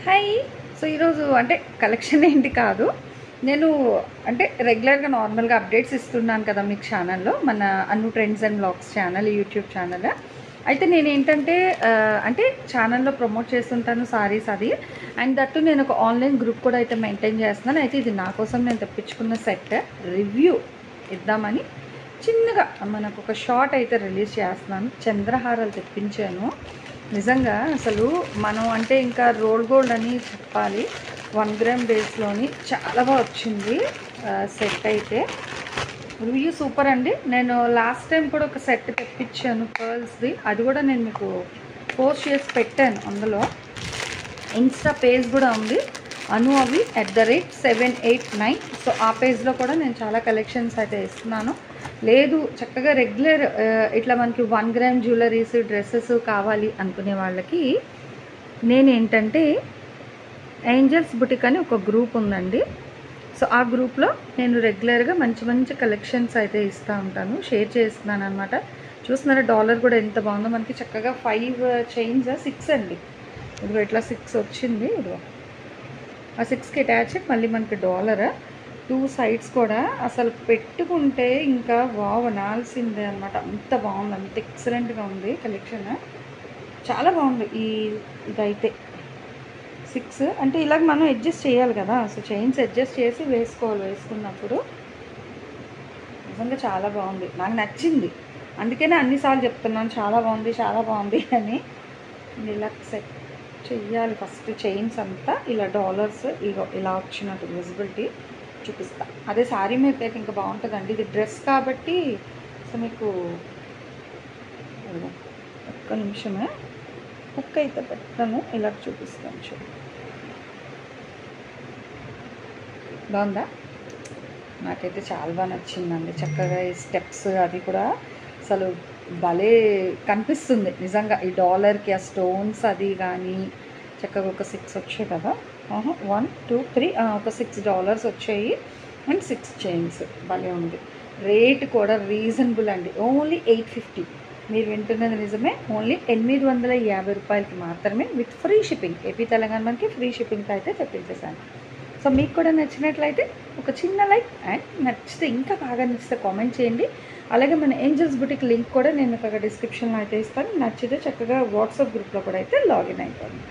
Hi. So ఈరోజు అంటే collection ఏంటి కాదు, నేను అంటే రెగ్యులర్గా నార్మల్గా అప్డేట్స్ ఇస్తున్నాను కదా మీకు ఛానల్లో, మన Annu trends and blogs channel, YouTube channel. అయితే నేను ఏంటంటే అంటే ఛానల్లో ప్రమోట్ చేస్తుంటాను సారీస్ అది, అండ్ దట్టు నేను ఒక ఆన్లైన్ గ్రూప్ కూడా అయితే మెయింటైన్ చేస్తున్నాను. అయితే ఇది నా కోసం నేను తెప్పించుకున్న సెట్ రివ్యూ ఇద్దామని చిన్నగా మనకు ఒక షార్ట్ అయితే రిలీజ్ చేస్తున్నాను. చంద్రహారాలు తెప్పించాను. నిజంగా అసలు మనం అంటే ఇంకా రోల్ గోల్డ్ అని చెప్పాలి. 1 గ్రామ్ బేస్లోని చాలా బాగా వచ్చింది సెట్ అయితే. రివ్యూ సూపర్ అండి. నేను లాస్ట్ టైం కూడా ఒక సెట్ తెప్పించాను పర్ల్స్ది, అది కూడా నేను మీకు పోస్ట్ చేసి పెట్టాను. అందులో ఇన్స్టా పేజ్ కూడా ఉంది, అను అవి @789. సో ఆ పేజ్లో కూడా నేను చాలా కలెక్షన్స్ అయితే ఇస్తున్నాను. లేదు చక్కగా రెగ్యులర్ ఇట్లా మనకి 1 గ్రామ్ జ్యువెలరీస్, డ్రెస్సెస్ కావాలి అనుకునే వాళ్ళకి నేనేంటంటే ఏంజల్స్ బుటిక్ అని ఒక గ్రూప్ ఉందండి. సో ఆ గ్రూప్లో నేను రెగ్యులర్గా మంచి మంచి కలెక్షన్స్ అయితే ఇస్తూ ఉంటాను, షేర్ చేస్తున్నాను అనమాట. చూస్తున్నారా డాలర్ కూడా ఎంత బాగుందో మనకి. చక్కగా 5 చైన్స్ 6 అండి. ఇదిగో ఇట్లా 6 వచ్చింది. ఇదిగో ఆ 6కి అటాచ్ మళ్ళీ మనకి డాలర్. 2 సైడ్స్ కూడా అసలు పెట్టుకుంటే ఇంకా వావ్ అనాల్సిందే అనమాట. అంత బాగుంది, అంత ఎక్సలెంట్గా ఉంది కలెక్షన్. చాలా బాగుంది ఇదైతే. 6 అంటే ఇలాగ మనం అడ్జస్ట్ చేయాలి కదా, సో చైన్స్ అడ్జస్ట్ చేసి వేసుకోవాలి. వేసుకున్నప్పుడు నిజంగా చాలా బాగుంది, నాకు నచ్చింది. అందుకనే అన్నిసార్లు చెప్తున్నాను చాలా బాగుంది చాలా బాగుంది అని. ఇలా సెట్ చెయ్యాలి ఫస్ట్. చైన్స్ అంతా ఇలా డాలర్స్ ఇలా వచ్చినట్టు విజిబిలిటీ చూపిస్తా. అదే శారీ మీద అయితే ఇంకా బాగుంటుందండి. ఇది డ్రెస్ కాబట్టి సో మీకు ఒక్క నిమిషమే కుక్ అయితే పెడతాను, ఇలా చూపిస్తాను. చూడు బాగుందా? నాకైతే చాలా బాగా నచ్చిందండి. చక్కగా ఈ స్టెప్స్ అది కూడా అసలు భలే కనిపిస్తుంది నిజంగా. ఈ డాలర్కి ఆ స్టోన్స్ అది కానీ చక్కగా ఒక 6 వచ్చాయి కదా, 1 2 3 ఒక $6 వచ్చాయి అండ్ 6 చైన్స్. భలే ఉంది. రేట్ కూడా రీజనబుల్ అండి, ఓన్లీ 850. మీరు వింటున్నది నిజమే, ఓన్లీ 850 రూపాయలకి మాత్రమే with free shipping. AP Telangana మనకి ఫ్రీ షిప్పింగ్కి అయితే తెప్పించేసాను. సో మీకు కూడా నచ్చినట్లయితే ఒక చిన్న లైక్, అండ్ నచ్చితే ఇంకా బాగా నచ్చితే కామెంట్ చేయండి. అలాగే మన ఏంజల్స్ బుటిక్ లింక్ కూడా నేను ఒక డిస్క్రిప్షన్లో అయితే ఇస్తాను. నచ్చితే చక్కగా వాట్సాప్ గ్రూప్లో కూడా అయితే లాగిన్ అయిపోండి.